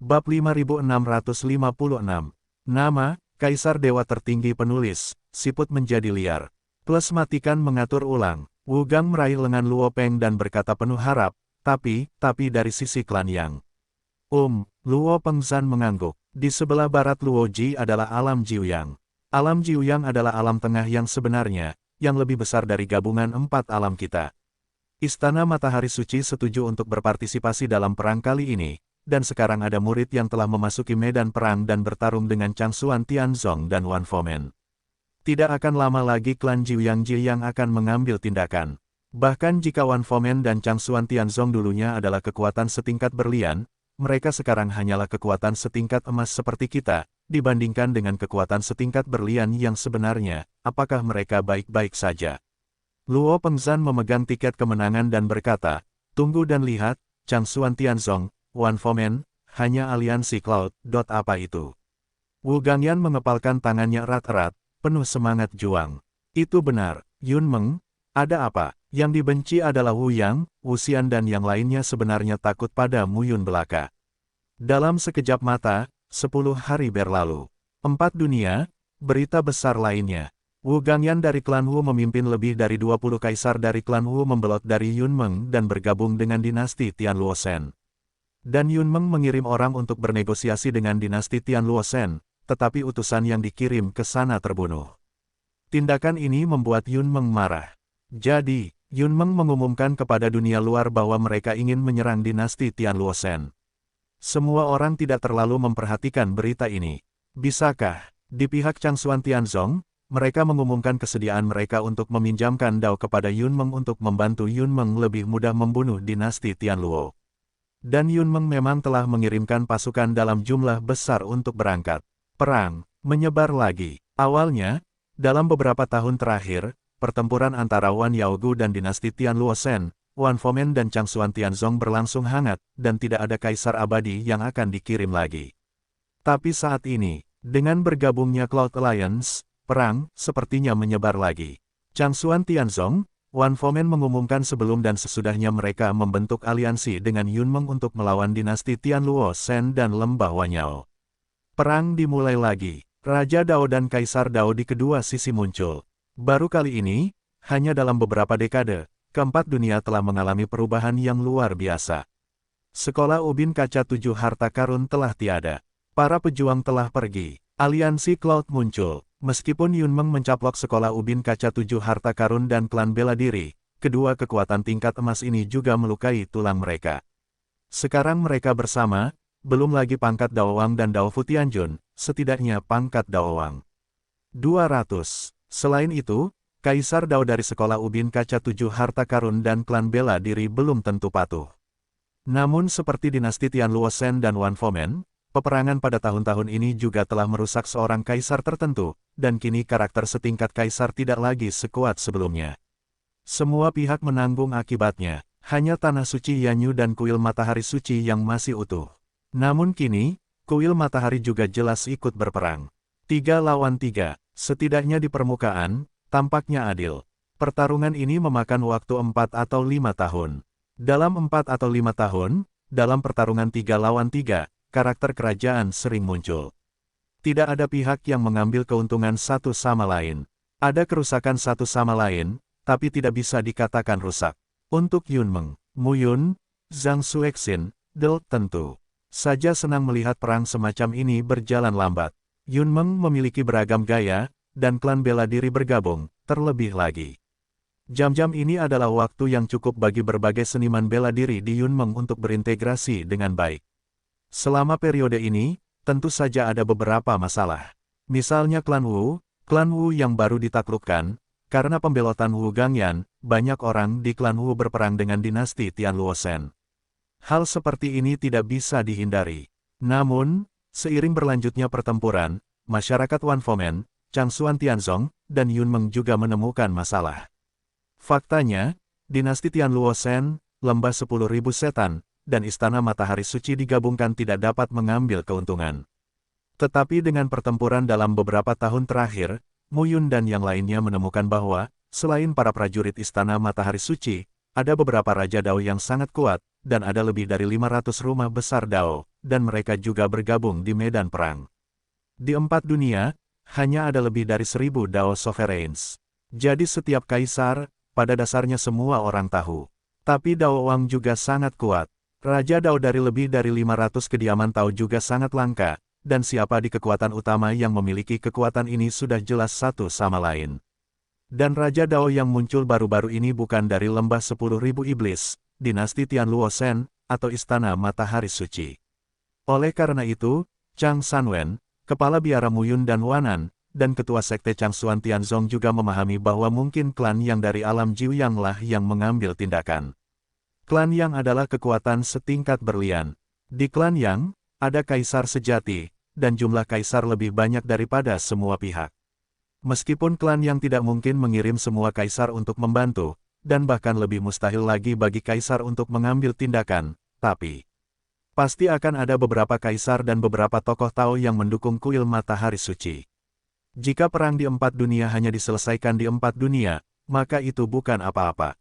Bab 5656. Nama, Kaisar Dewa Tertinggi Penulis, Siput Menjadi Liar. Plus matikan mengatur ulang. Wu Gang meraih lengan Luo Peng dan berkata penuh harap, tapi dari sisi klan Yang. Luo Pengzan mengangguk. Di sebelah barat Luo Ji adalah alam Jiuyang. Alam Jiuyang adalah alam tengah yang sebenarnya, yang lebih besar dari gabungan 4 alam kita. Istana Matahari Suci setuju untuk berpartisipasi dalam perang kali ini, dan sekarang ada murid yang telah memasuki medan perang dan bertarung dengan Changsuan Tianzong dan Wan Fomen. Tidak akan lama lagi klan Jiuyang akan mengambil tindakan. Bahkan jika Wan Fomen dan Changsuan Tianzong dulunya adalah kekuatan setingkat berlian, mereka sekarang hanyalah kekuatan setingkat emas seperti kita, dibandingkan dengan kekuatan setingkat berlian yang sebenarnya, apakah mereka baik-baik saja? Luo Pengzan memegang tiket kemenangan dan berkata, tunggu dan lihat, Changsuan Tianzong, Wan Fomen, hanya aliansi Cloud. Apa itu? Wu Gangyan mengepalkan tangannya erat-erat, penuh semangat juang. Itu benar, Yun Meng, ada apa? Yang dibenci adalah Wu Yang, Wu Xian dan yang lainnya sebenarnya takut pada Mu Yun belaka. Dalam sekejap mata, 10 hari berlalu. 4 dunia, berita besar lainnya. Wu Gangyan dari klan Wu memimpin lebih dari 20 kaisar dari klan Wu membelot dari Yun Meng dan bergabung dengan dinasti Tian Luosen. Dan Yun Meng mengirim orang untuk bernegosiasi dengan dinasti Tian Luosen, tetapi utusan yang dikirim ke sana terbunuh. Tindakan ini membuat Yun Meng marah. Jadi, Yun Meng mengumumkan kepada dunia luar bahwa mereka ingin menyerang dinasti Tian Luosen. Semua orang tidak terlalu memperhatikan berita ini. Bisakah, di pihak Changsuan Tianzong, mereka mengumumkan kesediaan mereka untuk meminjamkan Dao kepada Yun Meng untuk membantu Yun Meng lebih mudah membunuh dinasti Tian Luo. Dan Yun Meng memang telah mengirimkan pasukan dalam jumlah besar untuk berangkat. Perang menyebar lagi. Awalnya, dalam beberapa tahun terakhir, pertempuran antara Wan Yaogu dan dinasti Tian Luosen, Wan Fomen dan Changsuan Tianzong berlangsung hangat, dan tidak ada kaisar abadi yang akan dikirim lagi. Tapi saat ini, dengan bergabungnya Cloud Alliance, perang sepertinya menyebar lagi. Changsuan Tianzong, Wan Fomen mengumumkan sebelum dan sesudahnya mereka membentuk aliansi dengan Yun Meng untuk melawan dinasti Tian Luosen dan Lembah Wanyao. Perang dimulai lagi. Raja Dao dan Kaisar Dao di kedua sisi muncul. Baru kali ini, hanya dalam beberapa dekade, keempat dunia telah mengalami perubahan yang luar biasa. Sekolah Ubin Kaca 7 harta karun telah tiada. Para pejuang telah pergi. Aliansi Cloud muncul. Meskipun Yun Meng mencaplok sekolah Ubin Kaca 7 harta karun dan klan bela diri, kedua kekuatan tingkat emas ini juga melukai tulang mereka. Sekarang mereka bersama, belum lagi pangkat Dao Wang dan Dao Fu Tianjun, setidaknya pangkat Dao Wang. 200. Selain itu, Kaisar Dao dari sekolah Ubin Kaca 7 harta karun dan klan bela diri belum tentu patuh. Namun seperti dinasti Tian Luosen dan Wan Fomen, peperangan pada tahun-tahun ini juga telah merusak seorang kaisar tertentu, dan kini karakter setingkat kaisar tidak lagi sekuat sebelumnya. Semua pihak menanggung akibatnya, hanya Tanah Suci Yanyu dan Kuil Matahari Suci yang masih utuh. Namun kini, Kuil Matahari juga jelas ikut berperang. 3 lawan 3, setidaknya di permukaan, tampaknya adil. Pertarungan ini memakan waktu 4 atau 5 tahun. Dalam 4 atau 5 tahun, dalam pertarungan 3 lawan 3, karakter kerajaan sering muncul. Tidak ada pihak yang mengambil keuntungan satu sama lain. Ada kerusakan satu sama lain, tapi tidak bisa dikatakan rusak. Untuk Yun Meng, Mu Yun, Zhang Xuexin, Del tentu saja senang melihat perang semacam ini berjalan lambat. Yun Meng memiliki beragam gaya, dan klan bela diri bergabung, terlebih lagi. Jam-jam ini adalah waktu yang cukup bagi berbagai seniman bela diri di Yun Meng untuk berintegrasi dengan baik. Selama periode ini, tentu saja ada beberapa masalah. Misalnya klan Wu yang baru ditaklukkan, karena pembelotan Wu Gangyan, banyak orang di klan Wu berperang dengan dinasti Tian Luosen. Hal seperti ini tidak bisa dihindari. Namun, seiring berlanjutnya pertempuran, masyarakat Wan Fomen, Changsuan Tianzong, dan Yun Meng juga menemukan masalah. Faktanya, dinasti Tian Luosen, Lembah 10.000 Setan, dan Istana Matahari Suci digabungkan tidak dapat mengambil keuntungan. Tetapi dengan pertempuran dalam beberapa tahun terakhir, Mu Yun dan yang lainnya menemukan bahwa, selain para prajurit Istana Matahari Suci, ada beberapa Raja Dao yang sangat kuat, dan ada lebih dari 500 rumah besar Dao, dan mereka juga bergabung di medan perang. Di 4 dunia, hanya ada lebih dari 1000 Dao Sovereigns. Jadi setiap kaisar, pada dasarnya semua orang tahu. Tapi Dao Wang juga sangat kuat. Raja Dao dari lebih dari 500 kediaman Tao juga sangat langka, dan siapa di kekuatan utama yang memiliki kekuatan ini sudah jelas satu sama lain. Dan Raja Dao yang muncul baru-baru ini bukan dari lembah 10.000 iblis, dinasti Tianluo Shen, atau Istana Matahari Suci. Oleh karena itu, Chang Sanwen, Kepala Biara Muyun dan Wanan, dan Ketua Sekte Changsuan Tianzong juga memahami bahwa mungkin klan yang dari alam Jiuyang lah yang mengambil tindakan. Klan Yang adalah kekuatan setingkat berlian. Di klan Yang, ada kaisar sejati, dan jumlah kaisar lebih banyak daripada semua pihak. Meskipun klan Yang tidak mungkin mengirim semua kaisar untuk membantu, dan bahkan lebih mustahil lagi bagi kaisar untuk mengambil tindakan, tapi pasti akan ada beberapa kaisar dan beberapa tokoh Tao yang mendukung kuil Matahari Suci. Jika perang di 4 dunia hanya diselesaikan di 4 dunia, maka itu bukan apa-apa.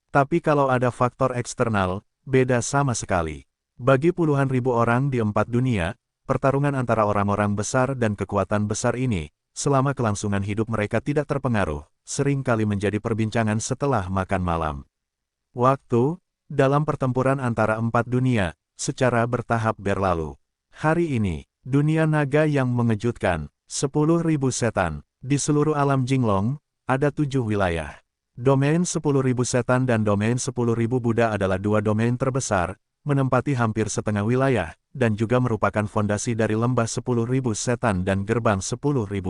Tapi kalau ada faktor eksternal, beda sama sekali. Bagi puluhan ribu orang di 4 dunia, pertarungan antara orang-orang besar dan kekuatan besar ini, selama kelangsungan hidup mereka tidak terpengaruh, sering kali menjadi perbincangan setelah makan malam. Waktu, dalam pertempuran antara 4 dunia, secara bertahap berlalu. Hari ini, dunia naga yang mengejutkan, 10.000 setan, di seluruh alam Jinglong, ada 7 wilayah. Domain 10.000 setan dan domain 10.000 Buddha adalah dua domain terbesar, menempati hampir setengah wilayah, dan juga merupakan fondasi dari lembah 10.000 setan dan gerbang 10.000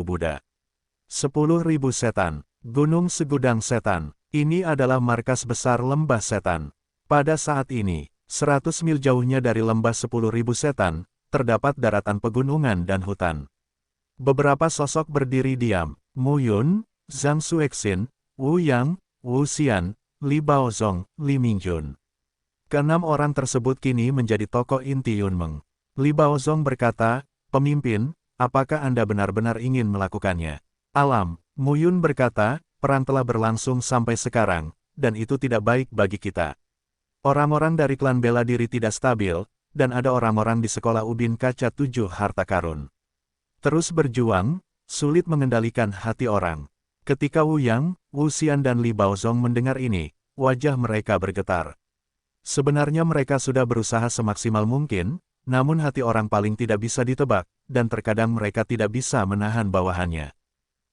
Buddha. 10.000 setan, Gunung Segudang Setan, ini adalah markas besar lembah setan. Pada saat ini, 100 mil jauhnya dari lembah 10.000 setan, terdapat daratan pegunungan dan hutan. Beberapa sosok berdiri diam, Mu Yun, Zhang Xuexin, Wu Yang, Wu Xian, Li Baozong, Li Mingjun. Keenam orang tersebut kini menjadi tokoh inti Yunmeng. Li Baozong berkata, "Pemimpin, apakah Anda benar-benar ingin melakukannya?" Alam, Mu Yun berkata, "Perang telah berlangsung sampai sekarang, dan itu tidak baik bagi kita. Orang-orang dari klan bela diri tidak stabil, dan ada orang-orang di sekolah ubin kaca 7 harta karun. Terus berjuang, sulit mengendalikan hati orang." Ketika Wu Yang, Wu Xian dan Li Baozong mendengar ini, wajah mereka bergetar. Sebenarnya mereka sudah berusaha semaksimal mungkin, namun hati orang paling tidak bisa ditebak, dan terkadang mereka tidak bisa menahan bawahannya.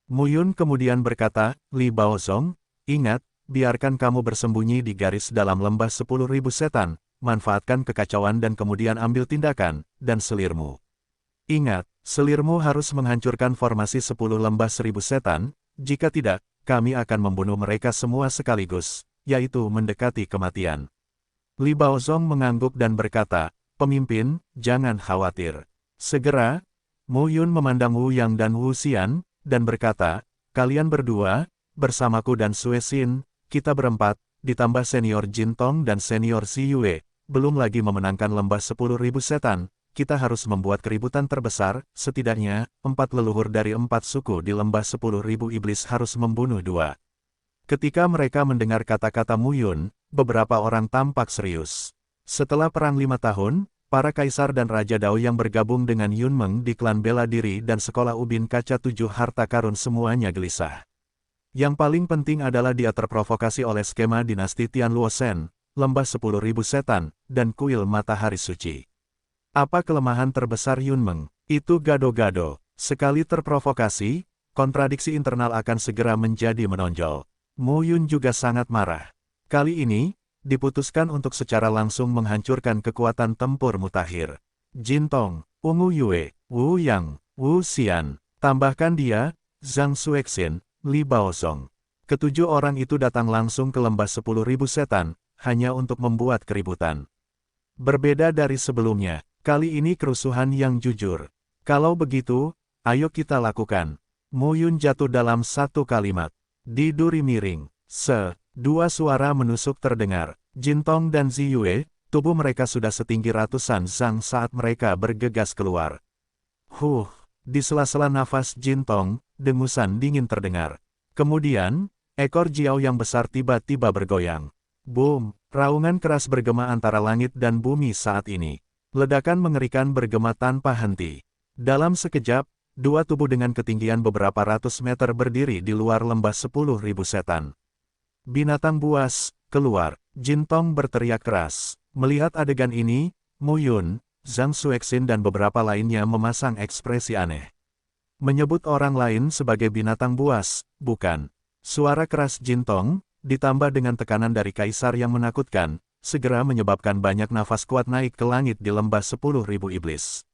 Mu Yun kemudian berkata, "Li Baozong, ingat, biarkan kamu bersembunyi di garis dalam lembah 10.000 setan, manfaatkan kekacauan dan kemudian ambil tindakan, dan selirmu. Ingat, selirmu harus menghancurkan formasi 10 lembah 1000 setan, jika tidak, kami akan membunuh mereka semua sekaligus, yaitu mendekati kematian." Li Baozong mengangguk dan berkata, "Pemimpin, jangan khawatir." Segera, Mu Yun memandang Wu Yang dan Wu Xian, dan berkata, "Kalian berdua, bersamaku dan Xue Xin, kita berempat, ditambah senior Jin Tong dan senior Si Yue, belum lagi memenangkan lembah 10.000 setan, kita harus membuat keributan terbesar, setidaknya, 4 leluhur dari 4 suku di lembah 10.000 iblis harus membunuh 2. Ketika mereka mendengar kata-kata Mu Yun, beberapa orang tampak serius. Setelah perang 5 tahun, para kaisar dan raja Dao yang bergabung dengan Yunmeng di klan bela diri dan sekolah ubin kaca 7 harta karun semuanya gelisah. Yang paling penting adalah dia terprovokasi oleh skema dinasti Tianluo Shen, lembah 10.000 setan, dan kuil Matahari Suci. Apa kelemahan terbesar Yunmeng? Itu gado-gado. Sekali terprovokasi, kontradiksi internal akan segera menjadi menonjol. Mu Yun juga sangat marah. Kali ini, diputuskan untuk secara langsung menghancurkan kekuatan tempur mutakhir. Jin Tong, Ungu Yue, Wu Yang, Wu Xian, tambahkan dia, Zhang Xuexin, Li Baozong. Ketujuh orang itu datang langsung ke lembah 10.000 setan, hanya untuk membuat keributan. Berbeda dari sebelumnya, kali ini kerusuhan yang jujur. Kalau begitu, ayo kita lakukan. Mu Yun jatuh dalam satu kalimat. Di duri miring, dua suara menusuk terdengar. Jin Tong dan Zi Yue, tubuh mereka sudah setinggi ratusan zang saat mereka bergegas keluar. Di sela-sela nafas Jin Tong, dengusan dingin terdengar. Kemudian, ekor Jiao yang besar tiba-tiba bergoyang. Boom! Raungan keras bergema antara langit dan bumi saat ini. Ledakan mengerikan bergema tanpa henti. Dalam sekejap, dua tubuh dengan ketinggian beberapa ratus meter berdiri di luar lembah 10.000 setan. Binatang buas, keluar! Jin Tong berteriak keras. Melihat adegan ini, Mu Yun, Zhang Xuexin dan beberapa lainnya memasang ekspresi aneh. Menyebut orang lain sebagai binatang buas, bukan. Suara keras Jin Tong, ditambah dengan tekanan dari kaisar yang menakutkan, segera menyebabkan banyak nafas kuat naik ke langit di lembah 10.000 iblis.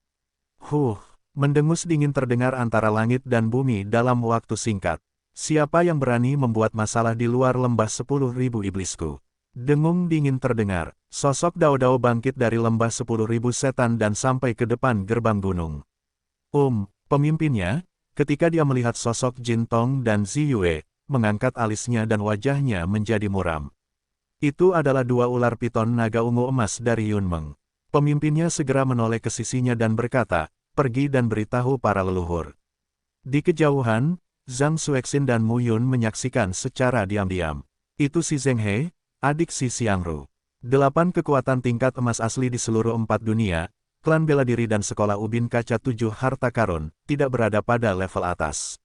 Mendengus dingin terdengar antara langit dan bumi dalam waktu singkat. Siapa yang berani membuat masalah di luar lembah 10.000 iblisku? Dengung dingin terdengar, sosok Dao bangkit dari lembah 10.000 setan dan sampai ke depan gerbang gunung. Pemimpinnya, ketika dia melihat sosok Jin Tong dan Zi Yue, mengangkat alisnya dan wajahnya menjadi muram. Itu adalah dua ular piton naga ungu emas dari Yunmeng. Pemimpinnya segera menoleh ke sisinya dan berkata, pergi dan beritahu para leluhur. Di kejauhan, Zhang Xuexin dan Mu Yun menyaksikan secara diam-diam. Itu si Zheng He, adik si Xiangru. 8 kekuatan tingkat emas asli di seluruh 4 dunia, klan bela diri dan sekolah ubin kaca 7 harta karun, tidak berada pada level atas.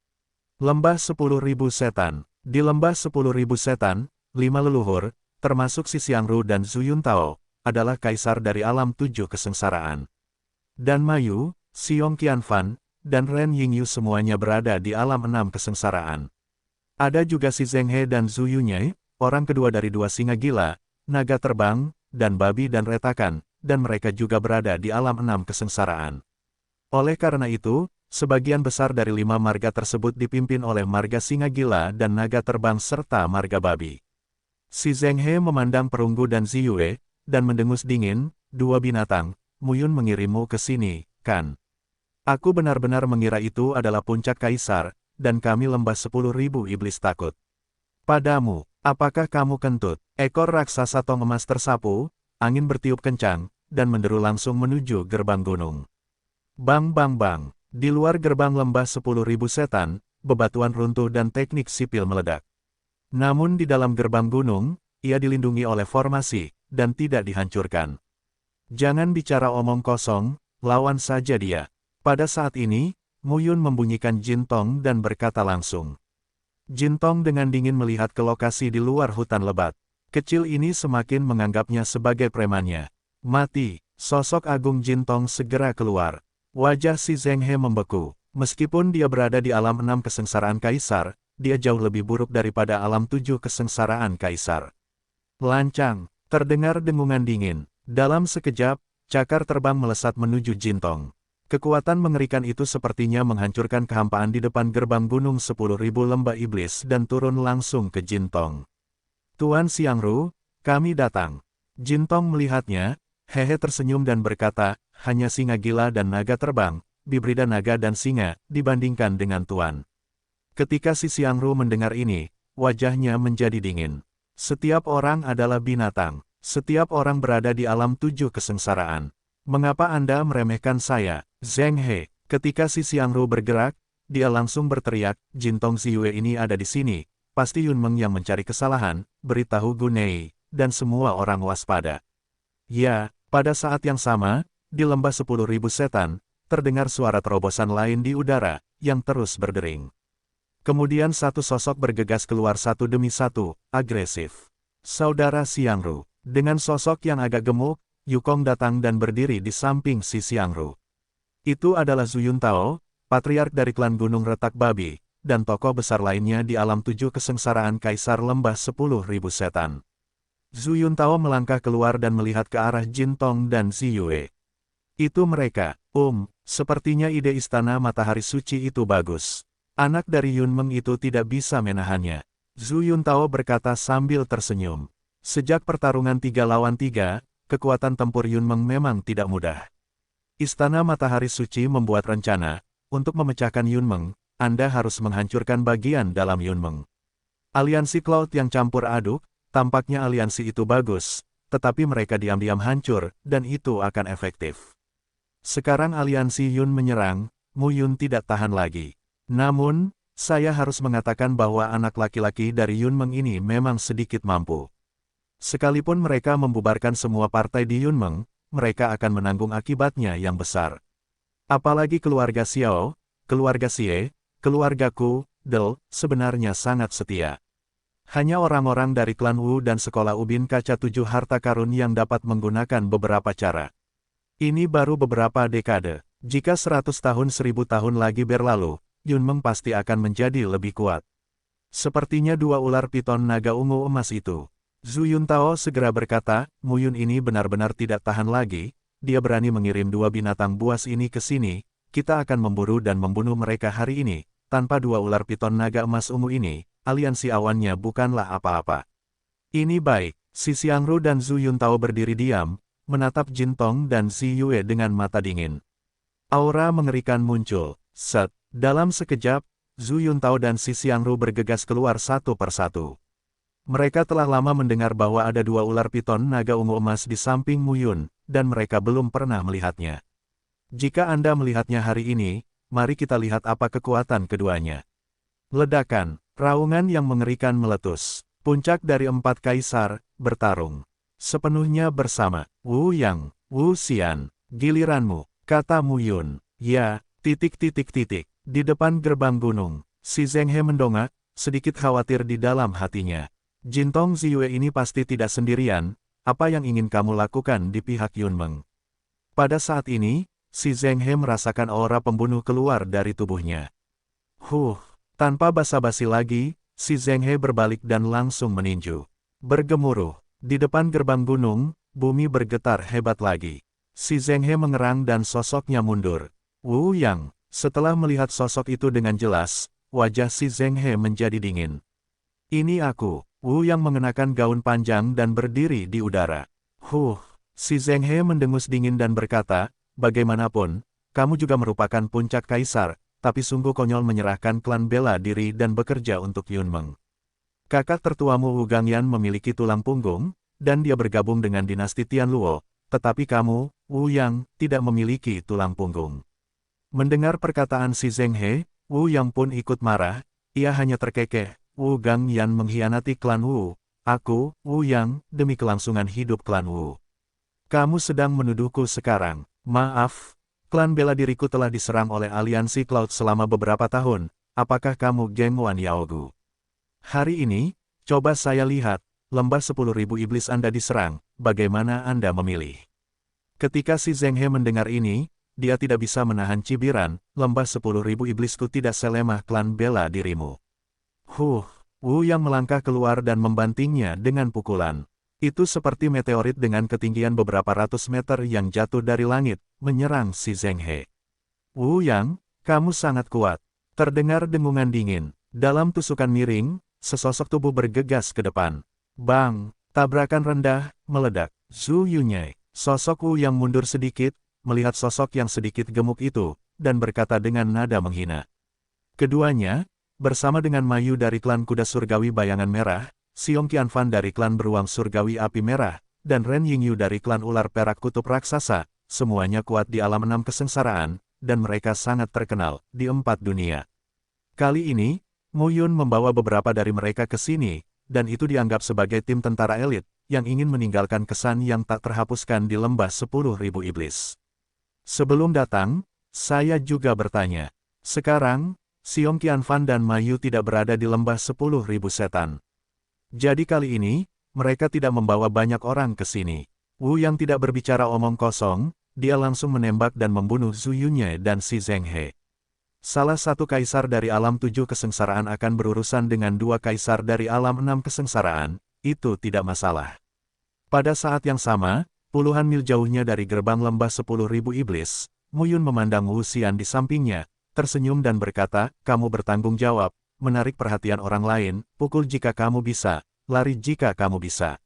Lembah 10.000 setan. Di lembah 10.000 setan, 5 leluhur, termasuk si Xiangru dan Zhu Yuntao, adalah kaisar dari alam 7 kesengsaraan. Dan Mayu, Xiong Qianfan, dan Ren Yingyu semuanya berada di alam 6 kesengsaraan. Ada juga si Zheng He dan Zhu Yunyai, orang kedua dari dua singa gila, naga terbang, dan babi dan retakan, dan mereka juga berada di alam 6 kesengsaraan. Oleh karena itu, sebagian besar dari 5 marga tersebut dipimpin oleh marga singa gila dan naga terbang serta marga babi. Si Zheng He memandang perunggu dan Zi Yue, dan mendengus dingin, dua binatang, Mu Yun mengirimmu ke sini, kan? Aku benar-benar mengira itu adalah puncak kaisar, dan kami lembah 10.000 iblis takut. Padamu, apakah kamu kentut? Ekor raksasa tong emas tersapu, angin bertiup kencang, dan menderu langsung menuju gerbang gunung. Bang bang bang, di luar gerbang lembah 10.000 setan, bebatuan runtuh dan teknik sipil meledak. Namun di dalam gerbang gunung, ia dilindungi oleh formasi, dan tidak dihancurkan. Jangan bicara omong kosong, lawan saja dia. Pada saat ini, Mu Yun membunyikan Jin Tong dan berkata langsung. Jin Tong dengan dingin melihat ke lokasi di luar hutan lebat. Kecil ini semakin menganggapnya sebagai premannya. Mati, sosok agung Jin Tong segera keluar. Wajah si Zheng He membeku. Meskipun dia berada di alam 6 kesengsaraan kaisar, dia jauh lebih buruk daripada alam 7 kesengsaraan kaisar. Lancang, terdengar dengungan dingin. Dalam sekejap, cakar terbang melesat menuju Jin Tong. Kekuatan mengerikan itu sepertinya menghancurkan kehampaan di depan gerbang gunung 10.000 lembah iblis dan turun langsung ke Jin Tong. Tuan Xiangru, kami datang. Jin Tong melihatnya, hehe tersenyum dan berkata, hanya singa gila dan naga terbang, hibrida naga dan singa, dibandingkan dengan Tuan. Ketika si Xiangru mendengar ini, wajahnya menjadi dingin. Setiap orang adalah binatang. Setiap orang berada di alam 7 kesengsaraan. Mengapa Anda meremehkan saya, Zheng He? Ketika si Xiangru bergerak, dia langsung berteriak, Jin Tong Ziyue ini ada di sini. Pasti Yunmeng yang mencari kesalahan, beritahu Gunei, dan semua orang waspada. Ya, pada saat yang sama, di lembah 10.000 setan, terdengar suara terobosan lain di udara, yang terus berdering. Kemudian satu sosok bergegas keluar satu demi satu, agresif. Saudara Xiangru, dengan sosok yang agak gemuk, Yukong datang dan berdiri di samping si Xiangru. Itu adalah Zhu Yuntao, patriark dari klan Gunung Retak Babi, dan tokoh besar lainnya di alam 7 kesengsaraan kaisar lembah 10.000 setan. Zhu Yuntao melangkah keluar dan melihat ke arah Jin Tong dan Zi Yue. Itu mereka, sepertinya ide istana matahari suci itu bagus. Anak dari Yunmeng itu tidak bisa menahannya. Zhu Yuntao berkata sambil tersenyum. Sejak pertarungan 3 lawan 3, kekuatan tempur Yunmeng memang tidak mudah. Istana Matahari Suci membuat rencana, untuk memecahkan Yunmeng, Anda harus menghancurkan bagian dalam Yunmeng. Aliansi Cloud yang campur aduk, tampaknya aliansi itu bagus, tetapi mereka diam-diam hancur, dan itu akan efektif. Sekarang aliansi Yun menyerang, Mu Yun tidak tahan lagi. Namun, saya harus mengatakan bahwa anak laki-laki dari Yunmeng ini memang sedikit mampu. Sekalipun mereka membubarkan semua partai di Yunmeng, mereka akan menanggung akibatnya yang besar. Apalagi keluarga Xiao, keluarga Xie, keluargaku, Del, sebenarnya sangat setia. Hanya orang-orang dari klan Wu dan sekolah ubin kaca 7 harta karun yang dapat menggunakan beberapa cara. Ini baru beberapa dekade. Jika 100 tahun 1000 tahun lagi berlalu, Yunmeng pasti akan menjadi lebih kuat. Sepertinya dua ular piton naga ungu emas itu. Zhu Yuntao segera berkata, Muyun ini benar-benar tidak tahan lagi, dia berani mengirim dua binatang buas ini ke sini, kita akan memburu dan membunuh mereka hari ini. Tanpa dua ular piton naga emas ungu ini, aliansi awannya bukanlah apa-apa. Ini baik, Si Xiangru dan Zhu Yuntao berdiri diam, menatap Jin Tong dan Zi Yue dengan mata dingin. Aura mengerikan muncul. Set, dalam sekejap, Zhu Yuntao dan Si Xiangru bergegas keluar satu persatu. Mereka telah lama mendengar bahwa ada dua ular piton naga ungu emas di samping Muyun, dan mereka belum pernah melihatnya. Jika Anda melihatnya hari ini, mari kita lihat apa kekuatan keduanya. Ledakan, raungan yang mengerikan meletus. Puncak dari 4 kaisar, bertarung. Sepenuhnya bersama, Wu Yang, Wu Xian, giliranmu, kata Muyun. Ya, ... Di depan gerbang gunung, si Zheng He mendongak, sedikit khawatir di dalam hatinya. Jin Tong Ziyue ini pasti tidak sendirian, apa yang ingin kamu lakukan di pihak Yunmeng? Pada saat ini, si Zheng He merasakan aura pembunuh keluar dari tubuhnya. Tanpa basa-basi lagi, si Zheng He berbalik dan langsung meninju. Bergemuruh, di depan gerbang gunung, bumi bergetar hebat lagi. Si Zheng He mengerang dan sosoknya mundur. Wu Yang, setelah melihat sosok itu dengan jelas, wajah si Zheng He menjadi dingin. Ini aku, Wu Yang mengenakan gaun panjang dan berdiri di udara. Si Zheng He mendengus dingin dan berkata, bagaimanapun, kamu juga merupakan puncak kaisar, tapi sungguh konyol menyerahkan klan bela diri dan bekerja untuk Yunmeng. Kakak tertuamu Wu Gangyan memiliki tulang punggung, dan dia bergabung dengan dinasti Tianluo, tetapi kamu, Wu Yang, tidak memiliki tulang punggung. Mendengar perkataan si Zheng He, Wu Yang pun ikut marah, ia hanya terkekeh, Wu Gangyan mengkhianati klan Wu, aku, Wu Yang, demi kelangsungan hidup klan Wu. Kamu sedang menuduhku sekarang, maaf. Klan bela diriku telah diserang oleh aliansi Cloud selama beberapa tahun, apakah kamu geng Wan Yaogu? Hari ini, coba saya lihat, lembah 10.000 iblis Anda diserang, bagaimana Anda memilih? Ketika si Zheng He mendengar ini, dia tidak bisa menahan cibiran, lembah 10.000 iblisku tidak selemah klan bela dirimu. Wu Yang melangkah keluar dan membantingnya dengan pukulan. Itu seperti meteorit dengan ketinggian beberapa ratus meter yang jatuh dari langit, menyerang si Zheng He. Wu Yang, kamu sangat kuat. Terdengar dengungan dingin. Dalam tusukan miring, sesosok tubuh bergegas ke depan. Bang! Tabrakan rendah, meledak. Zhu Yunyai, sosok Wu Yang mundur sedikit, melihat sosok yang sedikit gemuk itu, dan berkata dengan nada menghina. Keduanya, bersama dengan Mayu dari klan kuda surgawi bayangan merah, Xiong Qianfan dari klan beruang surgawi api merah, dan Ren Yingyu dari klan ular perak kutub raksasa, semuanya kuat di alam 6 kesengsaraan, dan mereka sangat terkenal di 4 dunia. Kali ini, Muyun membawa beberapa dari mereka ke sini, dan itu dianggap sebagai tim tentara elit, yang ingin meninggalkan kesan yang tak terhapuskan di lembah 10.000 iblis. Sebelum datang, saya juga bertanya. Sekarang, Xiong Qianfan dan Mayu tidak berada di lembah 10.000 setan. Jadi kali ini, mereka tidak membawa banyak orang ke sini. Wu Yang tidak berbicara omong kosong, dia langsung menembak dan membunuh Zhu Yunyai dan si Zheng He. Salah satu kaisar dari alam 7 kesengsaraan akan berurusan dengan dua kaisar dari alam 6 kesengsaraan, itu tidak masalah. Pada saat yang sama, puluhan mil jauhnya dari gerbang lembah 10.000 iblis, Muyun memandang Wu Xian di sampingnya, tersenyum dan berkata, kamu bertanggung jawab. Menarik perhatian orang lain, pukul jika kamu bisa, lari jika kamu bisa.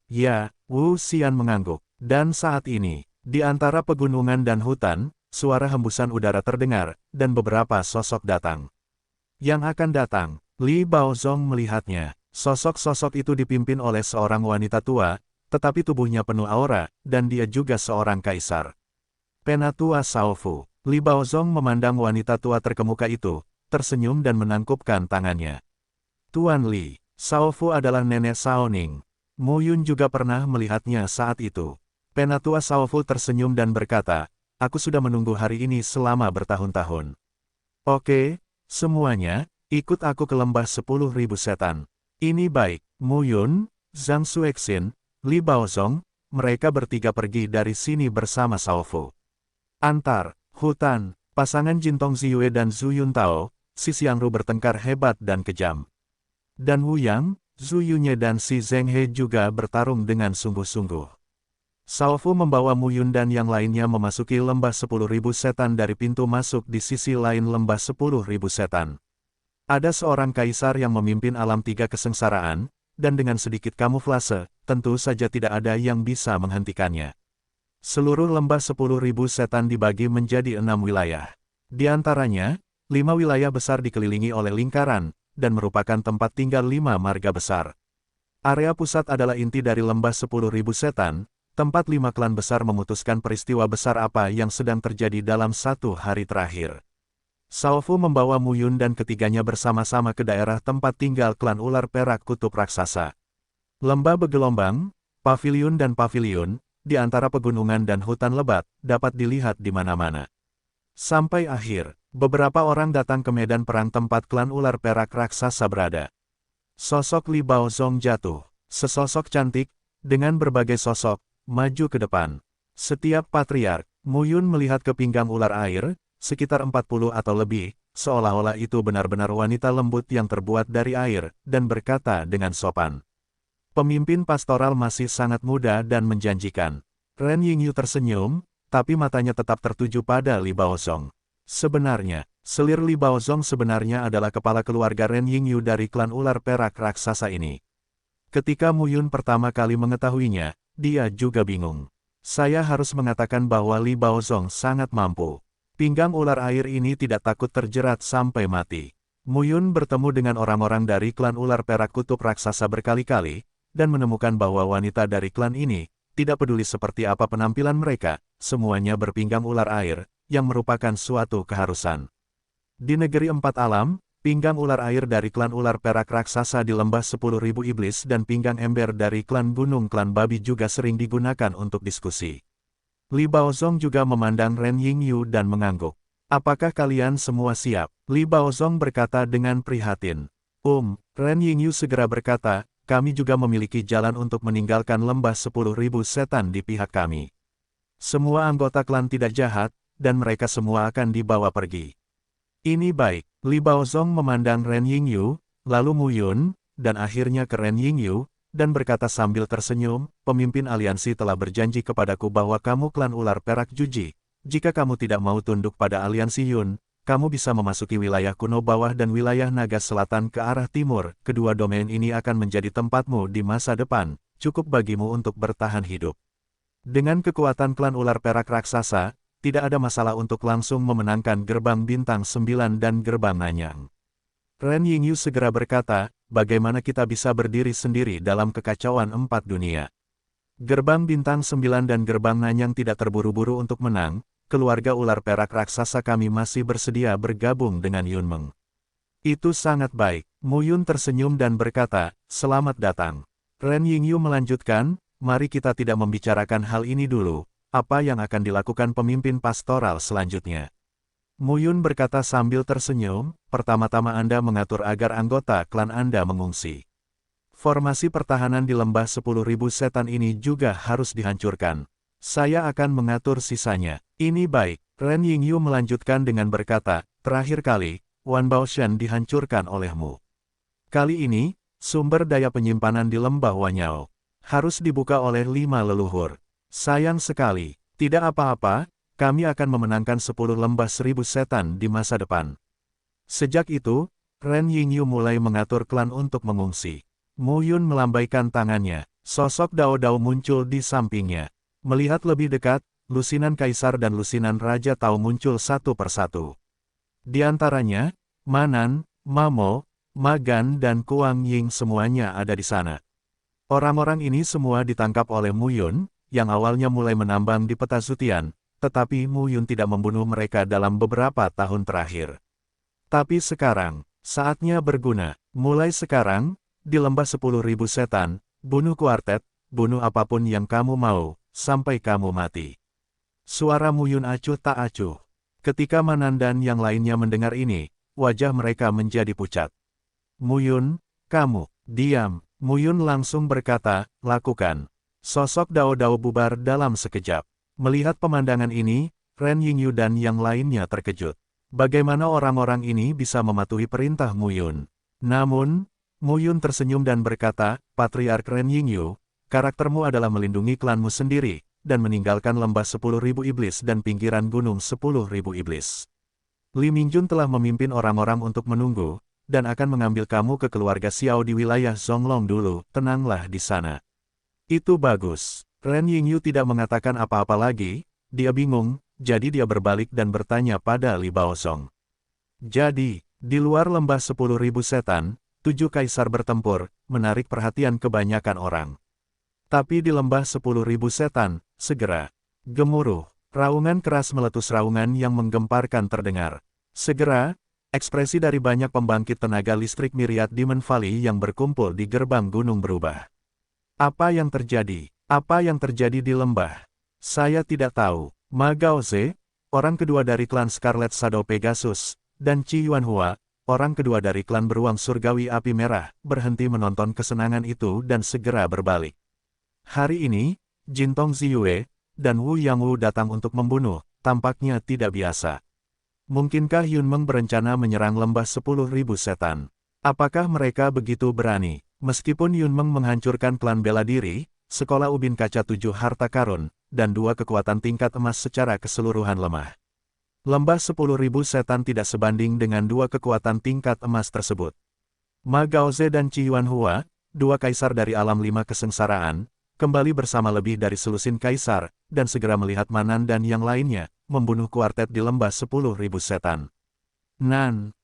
Ya, Wu Xian mengangguk. Dan saat ini, di antara pegunungan dan hutan, suara hembusan udara terdengar, dan beberapa sosok datang. Yang akan datang, Li Baozong melihatnya. Sosok-sosok itu dipimpin oleh seorang wanita tua, tetapi tubuhnya penuh aura, dan dia juga seorang kaisar. Penatua Shaofu. Li Baozong memandang wanita tua terkemuka itu, tersenyum dan menangkupkan tangannya. Tuan Li, Shaofu adalah nenek Shao Ning. Muyun juga pernah melihatnya saat itu. Penatua Shaofu tersenyum dan berkata, aku sudah menunggu hari ini selama bertahun-tahun. Oke, semuanya, ikut aku ke lembah 10.000 setan. Ini baik. Mu Yun, Zhang Xuexin, Li Baozong, mereka bertiga pergi dari sini bersama Shaofu. Antar hutan, pasangan Jintong Ziyue dan Zhu Yuntao, si Xiangru bertengkar hebat dan kejam. Dan Wu Yang, Zhu Yunye dan si Zheng He juga bertarung dengan sungguh-sungguh. Shaofu membawa Mu Yun dan yang lainnya memasuki lembah 10.000 setan dari pintu masuk di sisi lain lembah 10.000 setan. Ada seorang kaisar yang memimpin alam tiga kesengsaraan, dan dengan sedikit kamuflase, tentu saja tidak ada yang bisa menghentikannya. Seluruh lembah 10.000 setan dibagi menjadi 6 wilayah. Di antaranya, 5 wilayah besar dikelilingi oleh lingkaran, dan merupakan tempat tinggal 5 marga besar. Area pusat adalah inti dari lembah 10.000 setan, tempat 5 klan besar memutuskan peristiwa besar apa yang sedang terjadi dalam satu hari terakhir. Shaofu membawa Mu Yun dan ketiganya bersama-sama ke daerah tempat tinggal klan ular perak kutub raksasa. Lembah bergelombang, paviliun dan paviliun, di antara pegunungan dan hutan lebat, dapat dilihat di mana-mana. Sampai akhir, beberapa orang datang ke medan perang tempat klan ular perak raksasa berada. Sosok Li Baozong jatuh. Sesosok cantik, dengan berbagai sosok, maju ke depan. Setiap patriark, Mu Yun melihat ke pinggang ular air, sekitar 40 atau lebih, seolah-olah itu benar-benar wanita lembut yang terbuat dari air, dan berkata dengan sopan. Pemimpin pastoral masih sangat muda dan menjanjikan. Ren Yingyu tersenyum, tapi matanya tetap tertuju pada Li Baozong. Sebenarnya, selir Li Baozong sebenarnya adalah kepala keluarga Ren Yingyu dari klan ular perak raksasa ini. Ketika Mu Yun pertama kali mengetahuinya, dia juga bingung. Saya harus mengatakan bahwa Li Baozong sangat mampu. Pinggang ular air ini tidak takut terjerat sampai mati. Mu Yun bertemu dengan orang-orang dari klan ular perak kutub raksasa berkali-kali, dan menemukan bahwa wanita dari klan ini, tidak peduli seperti apa penampilan mereka, semuanya berpinggang ular air, yang merupakan suatu keharusan. Di negeri empat alam, pinggang ular air dari klan ular perak raksasa di lembah 10.000 iblis dan pinggang ember dari klan gunung klan babi juga sering digunakan untuk diskusi. Li Baozong juga memandang Ren Yingyu dan mengangguk. Apakah kalian semua siap? Li Baozong berkata dengan prihatin. Ren Yingyu segera berkata, kami juga memiliki jalan untuk meninggalkan lembah 10.000 setan di pihak kami. Semua anggota klan tidak jahat, dan mereka semua akan dibawa pergi. Ini baik. Li Baozong memandang Ren Yingyu, lalu Mu Yun, dan akhirnya ke Ren Yingyu, dan berkata sambil tersenyum, pemimpin aliansi telah berjanji kepadaku bahwa kamu klan ular perak Juji. Jika kamu tidak mau tunduk pada aliansi Yun, kamu bisa memasuki wilayah kuno bawah dan wilayah naga selatan ke arah timur. Kedua domain ini akan menjadi tempatmu di masa depan, cukup bagimu untuk bertahan hidup. Dengan kekuatan klan ular perak raksasa, tidak ada masalah untuk langsung memenangkan gerbang bintang 9 dan gerbang Nanyang. Ren Yingyu segera berkata, bagaimana kita bisa berdiri sendiri dalam kekacauan 4 dunia. Gerbang bintang 9 dan gerbang Nanyang tidak terburu-buru untuk menang. Keluarga ular perak raksasa kami masih bersedia bergabung dengan Yunmeng. Itu sangat baik. Mu Yun tersenyum dan berkata, selamat datang. Ren Yingyu melanjutkan, mari kita tidak membicarakan hal ini dulu, apa yang akan dilakukan pemimpin pastoral selanjutnya. Mu Yun berkata sambil tersenyum, pertama-tama Anda mengatur agar anggota klan Anda mengungsi. Formasi pertahanan di lembah 10.000 setan ini juga harus dihancurkan. Saya akan mengatur sisanya. Ini baik. Ren Yingyu melanjutkan dengan berkata, terakhir kali, Wan Baoshan dihancurkan olehmu. Kali ini, sumber daya penyimpanan di lembah Wanyao harus dibuka oleh 5 leluhur. Sayang sekali, tidak apa-apa, kami akan memenangkan 10 lembah 1000 setan di masa depan. Sejak itu, Ren Yingyu mulai mengatur klan untuk mengungsi. Mu Yun melambaikan tangannya, sosok Dao Dao muncul di sampingnya. Melihat lebih dekat, lusinan kaisar dan lusinan raja Tao muncul satu persatu. Di antaranya, Manan, Mamo, Magan dan Kuang Ying semuanya ada di sana. Orang-orang ini semua ditangkap oleh Mu Yun, yang awalnya mulai menambang di peta Zutian, tetapi Mu Yun tidak membunuh mereka dalam beberapa tahun terakhir. Tapi sekarang, saatnya berguna. Mulai sekarang, di lembah 10.000 setan, bunuh kuartet, bunuh apapun yang kamu mau, sampai kamu mati. Suara Muyun acuh tak acuh. Ketika Manan dan yang lainnya mendengar ini, wajah mereka menjadi pucat. Muyun, kamu, diam. Muyun langsung berkata, lakukan. Sosok Dao Dao bubar dalam sekejap. Melihat pemandangan ini, Ren Yingyu dan yang lainnya terkejut. Bagaimana orang-orang ini bisa mematuhi perintah Muyun? Namun, Muyun tersenyum dan berkata, Patriark Ren Yingyu, karaktermu adalah melindungi klanmu sendiri, dan meninggalkan lembah 10.000 iblis dan pinggiran gunung 10.000 iblis. Li Mingjun telah memimpin orang-orang untuk menunggu, dan akan mengambil kamu ke keluarga Xiao di wilayah Zonglong dulu, tenanglah di sana. Itu bagus. Ren Yingyu tidak mengatakan apa-apa lagi, dia bingung. Jadi dia berbalik dan bertanya pada Li Baozong. Jadi, di luar lembah 10.000 setan, 7 kaisar bertempur, menarik perhatian kebanyakan orang. Tapi di lembah 10.000 setan, segera. Gemuruh, raungan keras meletus raungan yang menggemparkan terdengar. Segera, ekspresi dari banyak pembangkit tenaga listrik Myriad Demon Valley yang berkumpul di gerbang gunung berubah. Apa yang terjadi? Apa yang terjadi di lembah? Saya tidak tahu. Ma Gaoze, orang kedua dari klan Scarlet Shadow Pegasus, dan Qi Yuanhua, orang kedua dari klan beruang surgawi api merah, berhenti menonton kesenangan itu dan segera berbalik. Hari ini, Jintong Ziyue dan Wu Yangwu datang untuk membunuh, tampaknya tidak biasa. Mungkinkah Yunmeng berencana menyerang lembah 10.000 setan? Apakah mereka begitu berani? Meskipun Yunmeng menghancurkan klan bela diri, sekolah ubin kaca 7 harta karun, dan 2 kekuatan tingkat emas secara keseluruhan lemah. Lembah 10.000 setan tidak sebanding dengan 2 kekuatan tingkat emas tersebut. Ma Gaoze dan Qi Yuanhua, 2 kaisar dari alam 5 kesengsaraan, kembali bersama lebih dari selusin kaisar, dan segera melihat Manan dan yang lainnya, membunuh kuartet di lembah 10.000 setan.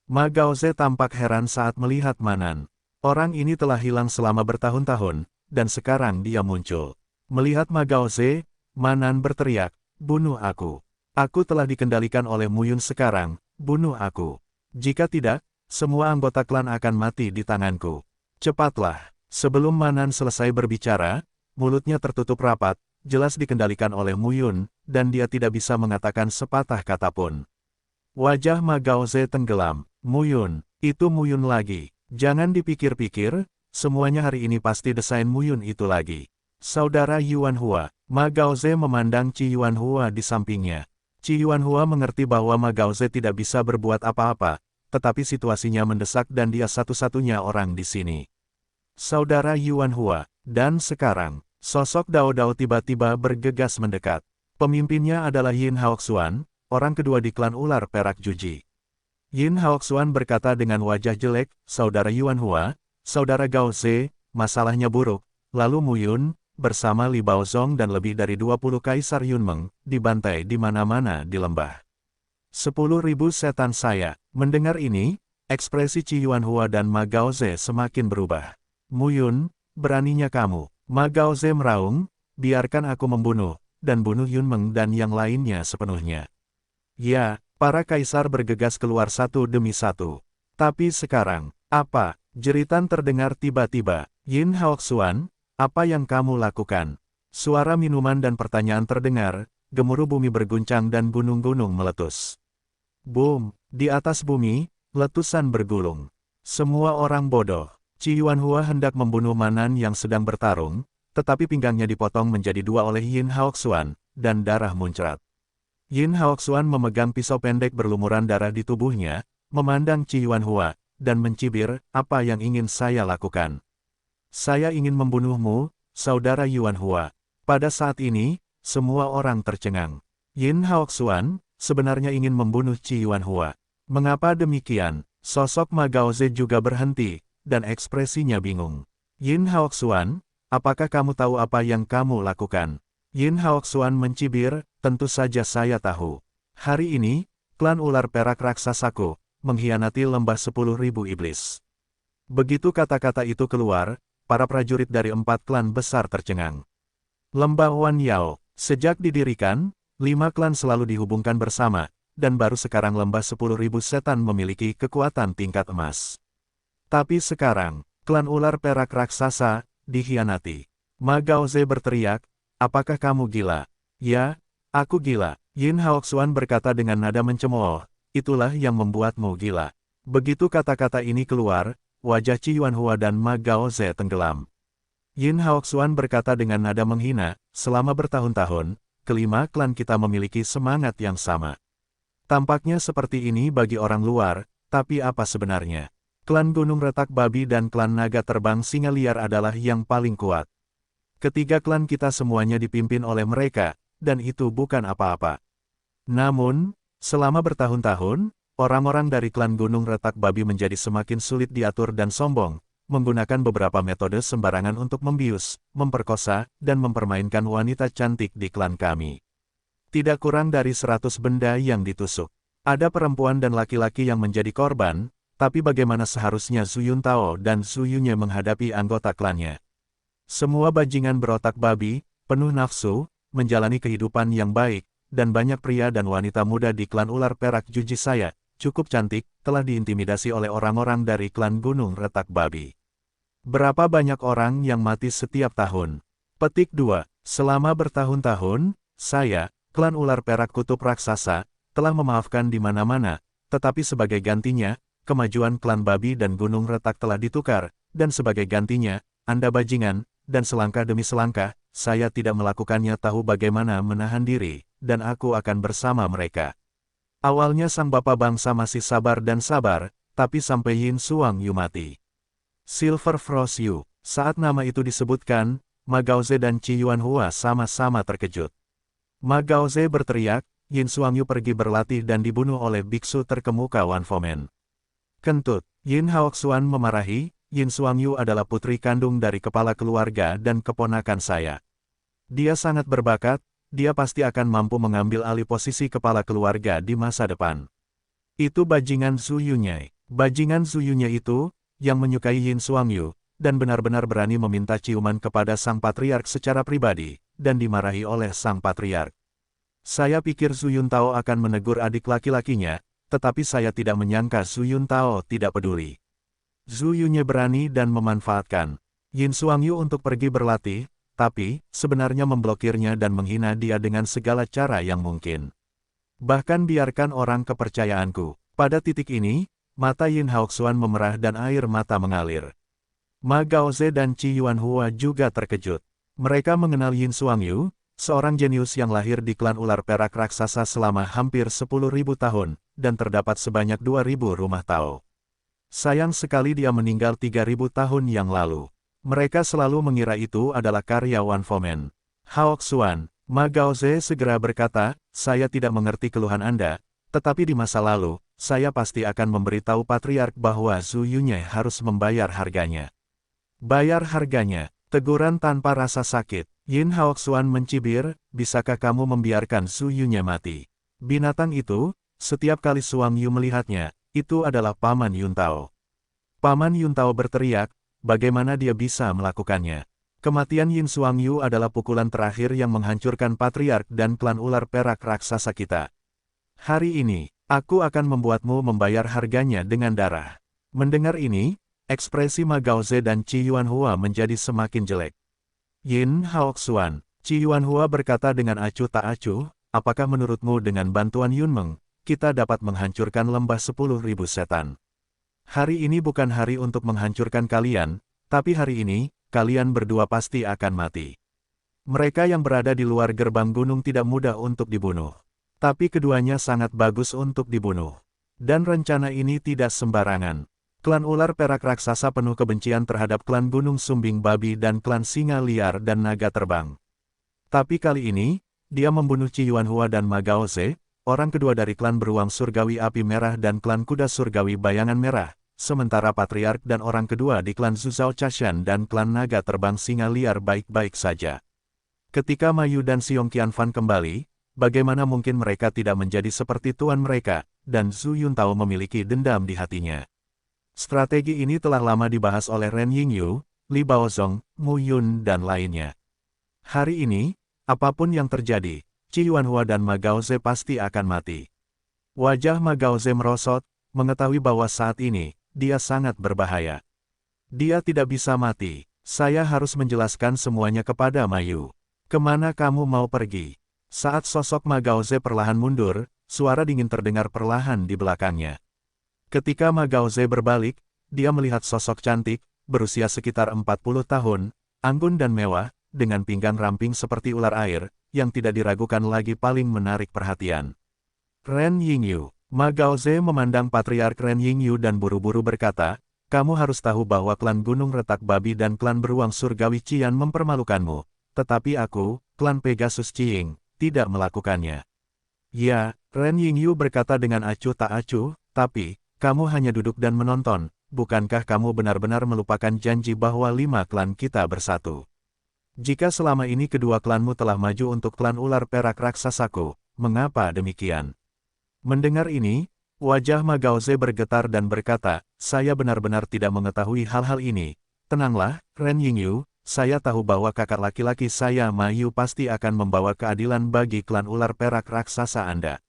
Ma Gaoze tampak heran saat melihat Manan. Orang ini telah hilang selama bertahun-tahun, dan sekarang dia muncul. Melihat Ma Gaoze, Manan berteriak, bunuh aku. Aku telah dikendalikan oleh Muyun sekarang, bunuh aku. Jika tidak, semua anggota klan akan mati di tanganku. Cepatlah. Sebelum Manan selesai berbicara, mulutnya tertutup rapat, jelas dikendalikan oleh Muyun, dan dia tidak bisa mengatakan sepatah kata pun. Wajah Ma Gaoze tenggelam. Muyun, itu Muyun lagi. Jangan dipikir-pikir, semuanya hari ini pasti desain Muyun itu lagi. Saudara Yuanhua, Ma Gaoze memandang Qi Yuanhua di sampingnya. Qi Yuanhua mengerti bahwa Ma Gaoze tidak bisa berbuat apa-apa, tetapi situasinya mendesak dan dia satu-satunya orang di sini. Saudara Yuanhua, dan sekarang, sosok Dao Dao tiba-tiba bergegas mendekat. Pemimpinnya adalah Yin Haoxuan, orang kedua di klan ular perak Juji. Yin Haoxuan berkata dengan wajah jelek, Saudara Yuanhua, Saudara Gaoze, masalahnya buruk, lalu Muyun, bersama Li Baozong dan lebih dari 20 kaisar Yunmeng, dibantai di mana-mana di lembah. 10.000 setan saya. Mendengar ini, ekspresi Qi Yuanhua dan Ma Gaoze semakin berubah. Muyun, beraninya kamu. Ma Gaoze meraung, biarkan aku membunuh, dan bunuh Yunmeng dan yang lainnya sepenuhnya. Ya, para kaisar bergegas keluar satu demi satu. Tapi sekarang, apa? Jeritan terdengar tiba-tiba. Yin Haoxuan, apa yang kamu lakukan? Suara minuman dan pertanyaan terdengar, gemuruh bumi berguncang dan gunung-gunung meletus. Boom, di atas bumi, letusan bergulung. Semua orang bodoh. Qi Yuanhua hendak membunuh Manan yang sedang bertarung, tetapi pinggangnya dipotong menjadi 2 oleh Yin Haoxuan, dan darah muncrat. Yin Haoxuan memegang pisau pendek berlumuran darah di tubuhnya, memandang Qi Yuanhua, dan mencibir, apa yang ingin saya lakukan? Saya ingin membunuhmu, Saudara Yuanhua. Pada saat ini, semua orang tercengang. Yin Haoxuan, sebenarnya ingin membunuh Qi Yuanhua. Mengapa demikian? Sosok Ma Gaoze juga berhenti, dan ekspresinya bingung. Yin Haoxuan, apakah kamu tahu apa yang kamu lakukan? Yin Haoxuan mencibir, tentu saja saya tahu. Hari ini, klan ular perak raksasaku, mengkhianati lembah 10.000 iblis. Begitu kata-kata itu keluar, para prajurit dari 4 klan besar tercengang. Lembah Wan Yao, sejak didirikan, 5 klan selalu dihubungkan bersama, dan baru sekarang lembah 10.000 setan memiliki kekuatan tingkat emas. Tapi sekarang, klan ular perak raksasa, dikhianati. Ma Gaoze berteriak, apakah kamu gila? Ya, aku gila. Yin Haoxuan berkata dengan nada mencemooh, itulah yang membuatmu gila. Begitu kata-kata ini keluar, wajah Qi Yuanhua dan Ma Gaoze tenggelam. Yin Haoxuan berkata dengan nada menghina, selama bertahun-tahun, kelima klan kita memiliki semangat yang sama. Tampaknya seperti ini bagi orang luar, tapi apa sebenarnya? Klan Gunung Retak Babi dan klan Naga Terbang Singa Liar adalah yang paling kuat. Ketiga klan kita semuanya dipimpin oleh mereka, dan itu bukan apa-apa. Namun, selama bertahun-tahun, orang-orang dari klan Gunung Retak Babi menjadi semakin sulit diatur dan sombong, menggunakan beberapa metode sembarangan untuk membius, memperkosa, dan mempermainkan wanita cantik di klan kami. Tidak kurang dari 100 benda yang ditusuk. Ada perempuan dan laki-laki yang menjadi korban, tapi bagaimana seharusnya Zhu Yuntao dan Zhu Yunye menghadapi anggota klannya? Semua bajingan berotak babi, penuh nafsu, menjalani kehidupan yang baik, dan banyak pria dan wanita muda di klan ular perak Juji saya, cukup cantik, telah diintimidasi oleh orang-orang dari klan Gunung Retak Babi. Berapa banyak orang yang mati setiap tahun? Petik 2. Selama bertahun-tahun, saya, klan ular perak kutub raksasa, telah memaafkan di mana-mana, tetapi sebagai gantinya, kemajuan klan babi dan gunung retak telah ditukar, dan sebagai gantinya, Anda bajingan, dan selangkah demi selangkah, saya tidak melakukannya tahu bagaimana menahan diri, dan aku akan bersama mereka. Awalnya sang bapak bangsa masih sabar dan sabar, tapi sampai Yin Suang Yu mati. Silver Frost Yu, saat nama itu disebutkan, Ma Gaoze dan Qi Yuanhua sama-sama terkejut. Ma Gaoze berteriak, Yin Suang Yu pergi berlatih dan dibunuh oleh biksu terkemuka Wan Fomen. Kentut, Yin Haoxuan memarahi, Yin Suang Yu adalah putri kandung dari kepala keluarga dan keponakan saya. Dia sangat berbakat, dia pasti akan mampu mengambil alih posisi kepala keluarga di masa depan. Itu bajingan Zhu Yunye. Bajingan Zhu Yunye itu, yang menyukai Yin Suang Yu, dan benar-benar berani meminta ciuman kepada sang patriark secara pribadi, dan dimarahi oleh sang patriark. Saya pikir Zhu Yuntao akan menegur adik laki-lakinya, tetapi saya tidak menyangka Zhu Yuntao tidak peduli. Zhu Yunye berani dan memanfaatkan Yin Suang Yu untuk pergi berlatih, tapi sebenarnya memblokirnya dan menghina dia dengan segala cara yang mungkin. Bahkan biarkan orang kepercayaanku. Pada titik ini, mata Yin Haoxuan memerah dan air mata mengalir. Ma Gaoze dan Qi Yuanhua juga terkejut. Mereka mengenal Yin Suang Yu, seorang jenius yang lahir di klan ular perak raksasa selama hampir 10.000 tahun, dan terdapat sebanyak 2.000 rumah Tao. Sayang sekali dia meninggal 3.000 tahun yang lalu. Mereka selalu mengira itu adalah karya Wan Fomen. Haoxuan, Ma Gaoze segera berkata, saya tidak mengerti keluhan Anda, tetapi di masa lalu, saya pasti akan memberitahu patriark bahwa Zhu Yunye harus membayar harganya. Bayar harganya, teguran tanpa rasa sakit. Yin Haoxuan mencibir, bisakah kamu membiarkan Zhu Yunye mati? Binatang itu, setiap kali Suang Yu melihatnya, itu adalah Paman Yuntao. Paman Yuntao berteriak, bagaimana dia bisa melakukannya? Kematian Yin Suang Yu adalah pukulan terakhir yang menghancurkan patriark dan klan ular perak raksasa kita. Hari ini, aku akan membuatmu membayar harganya dengan darah. Mendengar ini, ekspresi Ma Gaoze dan Qi Yuanhua menjadi semakin jelek. Yin Haoxuan, Qi Yuanhua berkata dengan acuh tak acuh, apakah menurutmu dengan bantuan Yunmeng, kita dapat menghancurkan lembah 10.000 setan? Hari ini bukan hari untuk menghancurkan kalian, tapi hari ini, kalian berdua pasti akan mati. Mereka yang berada di luar gerbang gunung tidak mudah untuk dibunuh. Tapi keduanya sangat bagus untuk dibunuh. Dan rencana ini tidak sembarangan. Klan ular perak raksasa penuh kebencian terhadap klan gunung sumbing babi dan klan singa liar dan naga terbang. Tapi kali ini, dia membunuh Qi Yuanhua dan Ma Gaoze, orang kedua dari klan beruang surgawi api merah dan klan kuda surgawi bayangan merah, sementara patriark dan orang kedua di klan Zuzhao Chashan dan klan naga terbang singa liar baik-baik saja. Ketika Ma Yu dan Xiong Qianfan kembali, bagaimana mungkin mereka tidak menjadi seperti tuan mereka, dan Zhu Yuntao memiliki dendam di hatinya. Strategi ini telah lama dibahas oleh Ren Yingyu, Li Baozong, Mu Yun dan lainnya. Hari ini, apapun yang terjadi, Qi Yuanhua dan Ma Gaoze pasti akan mati. Wajah Ma Gaoze merosot, mengetahui bahwa saat ini, dia sangat berbahaya. Dia tidak bisa mati, saya harus menjelaskan semuanya kepada Ma Yu. Kemana kamu mau pergi? Saat sosok Ma Gaoze perlahan mundur, suara dingin terdengar perlahan di belakangnya. Ketika Ma Gaoze berbalik, dia melihat sosok cantik, berusia sekitar 40 tahun, anggun dan mewah, dengan pinggang ramping seperti ular air, yang tidak diragukan lagi paling menarik perhatian. Ren Yingyu. Ma Gaoze memandang Patriark Ren Yingyu dan buru-buru berkata, kamu harus tahu bahwa klan Gunung Retak Babi dan klan Beruang Surgawi Qian mempermalukanmu, tetapi aku, klan Pegasus Qiying, tidak melakukannya. Ya, Ren Yingyu berkata dengan acuh tak acuh, tapi, kamu hanya duduk dan menonton, bukankah kamu benar-benar melupakan janji bahwa 5 klan kita bersatu? Jika selama ini kedua klanmu telah maju untuk klan ular perak raksasaku, mengapa demikian? Mendengar ini, wajah Ma Gaoze bergetar dan berkata, saya benar-benar tidak mengetahui hal-hal ini. Tenanglah, Ren Yingyu, saya tahu bahwa kakak laki-laki saya Ma Yu pasti akan membawa keadilan bagi klan ular perak raksasa Anda.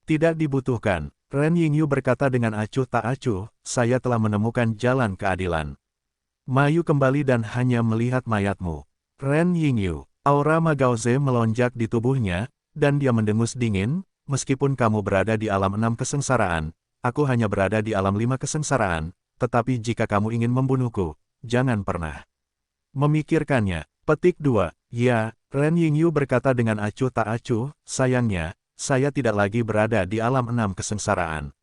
Tidak dibutuhkan, Ren Yingyu berkata dengan acuh tak acuh, saya telah menemukan jalan keadilan. Ma Yu kembali dan hanya melihat mayatmu. Ren Yingyu, aura Ma Gaoze melonjak di tubuhnya, dan dia mendengus dingin, meskipun kamu berada di alam 6 kesengsaraan, aku hanya berada di alam 5 kesengsaraan, tetapi jika kamu ingin membunuhku, jangan pernah memikirkannya. Petik 2. Ya, Ren Yingyu berkata dengan acuh tak acuh, sayangnya, saya tidak lagi berada di alam 6 kesengsaraan.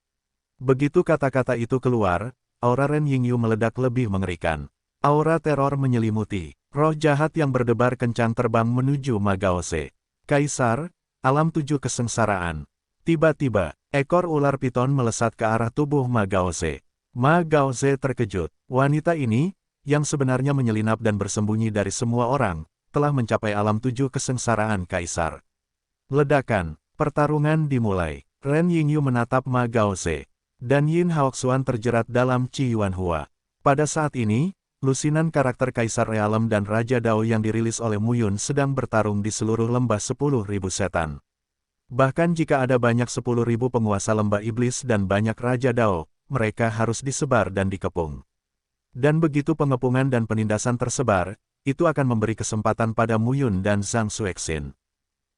Begitu kata-kata itu keluar, aura Ren Yingyu meledak lebih mengerikan. Aura teror menyelimuti, roh jahat yang berdebar kencang terbang menuju Ma Gaoze. Kaisar, alam 7 kesengsaraan. Tiba-tiba, ekor ular piton melesat ke arah tubuh Ma Gaoze. Ma Gaoze terkejut. Wanita ini, yang sebenarnya menyelinap dan bersembunyi dari semua orang, telah mencapai alam 7 kesengsaraan Kaisar. Ledakan, pertarungan dimulai. Ren Yingyu menatap Ma Gaoze, dan Yin Haoxuan terjerat dalam Qi Yuanhua. Pada saat ini, lusinan karakter Kaisar Realem dan Raja Dao yang dirilis oleh Muyun sedang bertarung di seluruh lembah 10.000 setan. Bahkan jika ada banyak 10.000 penguasa lembah iblis dan banyak Raja Dao, mereka harus disebar dan dikepung. Dan begitu pengepungan dan penindasan tersebar, itu akan memberi kesempatan pada Muyun dan Zhang Xuexin.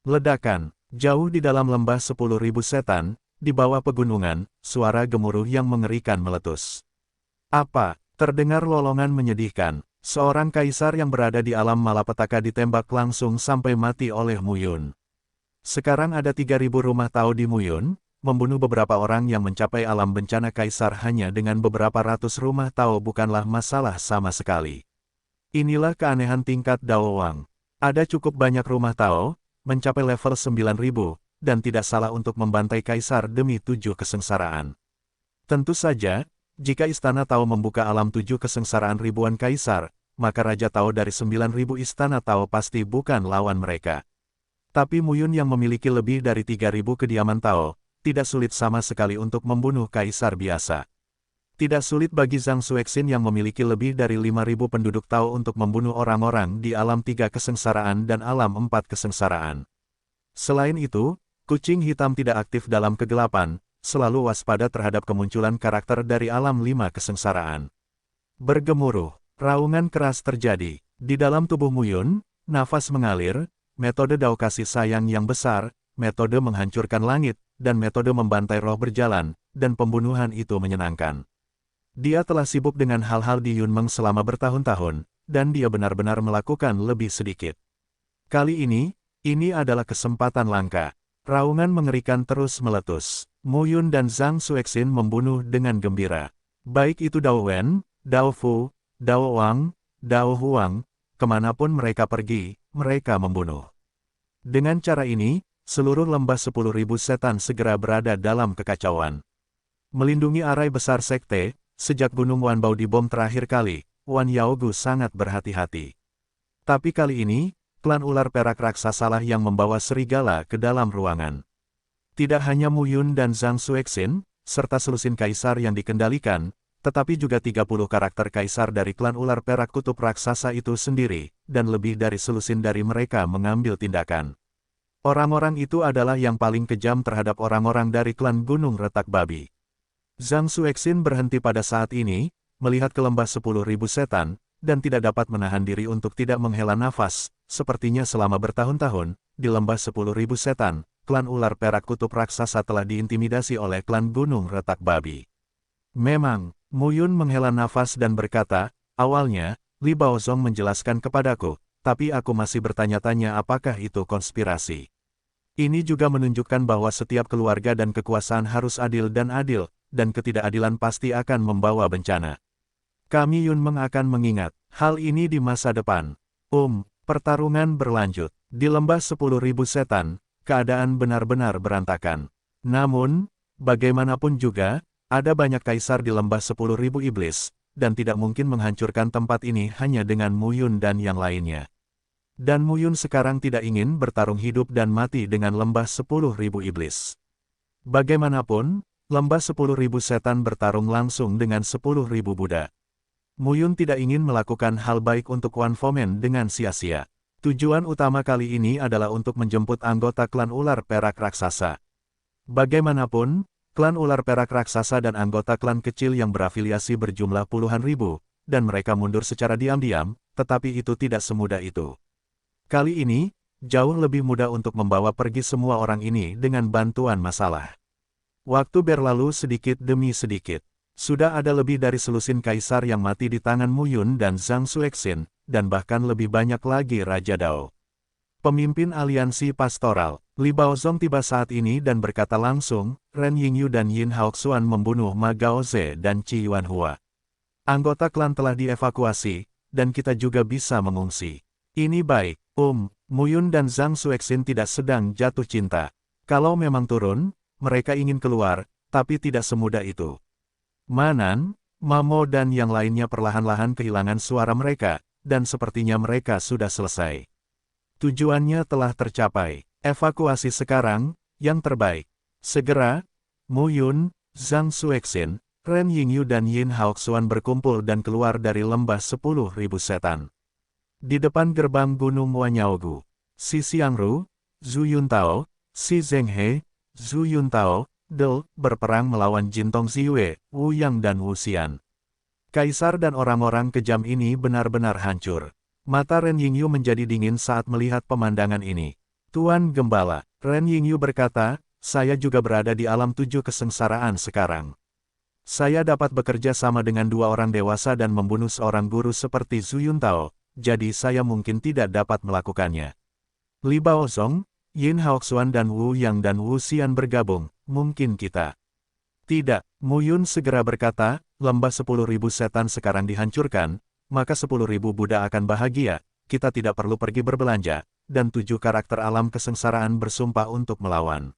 Ledakan, jauh di dalam lembah 10.000 setan, di bawah pegunungan, suara gemuruh yang mengerikan meletus. Apa? Terdengar lolongan menyedihkan, seorang kaisar yang berada di alam malapetaka ditembak langsung sampai mati oleh Muyun. Sekarang ada 3.000 rumah Tao di Muyun, membunuh beberapa orang yang mencapai alam bencana kaisar hanya dengan beberapa ratus rumah Tao bukanlah masalah sama sekali. Inilah keanehan tingkat Dao Wang. Ada cukup banyak rumah Tao, mencapai level 9.000, dan tidak salah untuk membantai kaisar demi 7 kesengsaraan. Tentu saja, jika istana Tao membuka alam 7 kesengsaraan ribuan kaisar, maka Raja Tao dari 9.000 istana Tao pasti bukan lawan mereka. Tapi Muyun yang memiliki lebih dari 3.000 kediaman Tao, tidak sulit sama sekali untuk membunuh kaisar biasa. Tidak sulit bagi Zhang Xuexin yang memiliki lebih dari 5.000 penduduk Tao untuk membunuh orang-orang di alam 3 kesengsaraan dan alam 4 kesengsaraan. Selain itu, kucing hitam tidak aktif dalam kegelapan, selalu waspada terhadap kemunculan karakter dari alam 5 kesengsaraan. Bergemuruh, raungan keras terjadi. Di dalam tubuh Muyun, nafas mengalir, metode Dao kasih sayang yang besar, metode menghancurkan langit, dan metode membantai roh berjalan, dan pembunuhan itu menyenangkan. Dia telah sibuk dengan hal-hal di Yunmeng selama bertahun-tahun, dan dia benar-benar melakukan lebih sedikit. Kali ini adalah kesempatan langka. Raungan mengerikan terus meletus. Muyun dan Zhang Xuexin membunuh dengan gembira. Baik itu Dao Wen, Dao Fu, Dao Wang, Dao Huang, kemanapun mereka pergi, mereka membunuh. Dengan cara ini, seluruh lembah 10.000 setan segera berada dalam kekacauan. Melindungi arai besar sekte, sejak Gunung Wanbao dibom terakhir kali, Wan Yaogu sangat berhati-hati. Tapi kali ini, klan ular perak raksasalah yang membawa serigala ke dalam ruangan. Tidak hanya Muyun dan Zhang Xuexin, serta selusin kaisar yang dikendalikan, tetapi juga 30 karakter kaisar dari klan ular perak kutub raksasa itu sendiri, dan lebih dari selusin dari mereka mengambil tindakan. Orang-orang itu adalah yang paling kejam terhadap orang-orang dari klan Gunung Retak Babi. Zhang Xuexin berhenti pada saat ini, melihat ke lembah 10.000 setan, dan tidak dapat menahan diri untuk tidak menghela nafas. Sepertinya selama bertahun-tahun, di lembah 10.000 setan, klan ular perak kutub raksasa telah diintimidasi oleh klan gunung retak babi. Memang, Mu Yun menghela nafas dan berkata, awalnya, Li Baozong menjelaskan kepadaku, tapi aku masih bertanya-tanya apakah itu konspirasi. Ini juga menunjukkan bahwa setiap keluarga dan kekuasaan harus adil, dan ketidakadilan pasti akan membawa bencana. Kami Yun Meng akan mengingat hal ini di masa depan. Pertarungan berlanjut. Di lembah 10.000 setan, keadaan benar-benar berantakan. Namun, bagaimanapun juga, ada banyak kaisar di lembah 10.000 iblis, dan tidak mungkin menghancurkan tempat ini hanya dengan Mu Yun dan yang lainnya. Dan Mu Yun sekarang tidak ingin bertarung hidup dan mati dengan lembah 10.000 iblis. Bagaimanapun, lembah 10.000 setan bertarung langsung dengan 10.000 Buddha. Mu Yun tidak ingin melakukan hal baik untuk Wan Fomen dengan sia-sia. Tujuan utama kali ini adalah untuk menjemput anggota klan ular perak raksasa. Bagaimanapun, klan ular perak raksasa dan anggota klan kecil yang berafiliasi berjumlah puluhan ribu, dan mereka mundur secara diam-diam, tetapi itu tidak semudah itu. Kali ini, jauh lebih mudah untuk membawa pergi semua orang ini dengan bantuan masalah. Waktu berlalu sedikit demi sedikit. Sudah ada lebih dari selusin kaisar yang mati di tangan Mu Yun dan Zhang Xuexin, dan bahkan lebih banyak lagi Raja Dao. Pemimpin aliansi pastoral, Li Baozong tiba saat ini dan berkata langsung, Ren Yingyu dan Yin Haoxuan membunuh Ma Gaoze dan Qi Yuanhua. Anggota klan telah dievakuasi, dan kita juga bisa mengungsi. Ini baik. Mu Yun dan Zhang Xuexin tidak sedang jatuh cinta. Kalau memang turun, mereka ingin keluar, tapi tidak semudah itu. Manan, Mamo dan yang lainnya perlahan-lahan kehilangan suara mereka, dan sepertinya mereka sudah selesai. Tujuannya telah tercapai. Evakuasi sekarang, yang terbaik. Segera, Mu Yun, Zhang Xuexin, Ren Yingyu dan Yin Haoxuan berkumpul dan keluar dari lembah 10.000 setan. Di depan gerbang Gunung Wanyaogu, Si Xiangru, Zhu Yuntao, Si Zhenghe, Zhu Yuntao, berperang melawan Jintong Ziyue, Wu Yang dan Wu Xian. Kaisar dan orang-orang kejam ini benar-benar hancur. Mata Ren Yingyu menjadi dingin saat melihat pemandangan ini. Tuan Gembala, Ren Yingyu berkata, saya juga berada di alam 7 kesengsaraan sekarang. Saya dapat bekerja sama dengan dua orang dewasa dan membunuh seorang guru seperti Zhu Yuntao. Jadi saya mungkin tidak dapat melakukannya. Li Baozong, Yin Haoxuan dan Wu Yang dan Wu Xian bergabung, mungkin kita. Tidak, Mu Yun segera berkata, lembah 10.000 setan sekarang dihancurkan, maka 10.000 Buddha akan bahagia, kita tidak perlu pergi berbelanja, dan 7 karakter alam kesengsaraan bersumpah untuk melawan.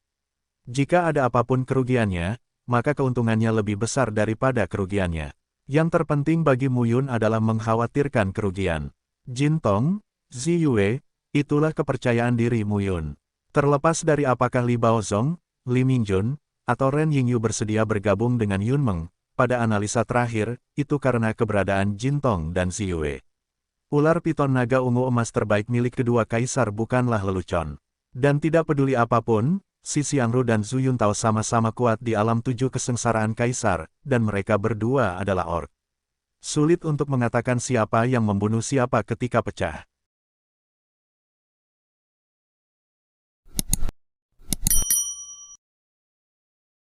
Jika ada apapun kerugiannya, maka keuntungannya lebih besar daripada kerugiannya. Yang terpenting bagi Mu Yun adalah mengkhawatirkan kerugian. Jintong, Ziyue, itulah kepercayaan diri Mu Yun. Terlepas dari apakah Li Baozong, Li Mingjun, atau Ren Yingyu bersedia bergabung dengan Yun Meng, pada analisa terakhir, itu karena keberadaan Jintong dan Ziyue. Ular piton naga ungu emas terbaik milik kedua kaisar bukanlah lelucon. Dan tidak peduli apapun, Si Xiangru dan Zhu Yuntao sama-sama kuat di alam 7 kesengsaraan kaisar, dan mereka berdua adalah orc. Sulit untuk mengatakan siapa yang membunuh siapa ketika pecah.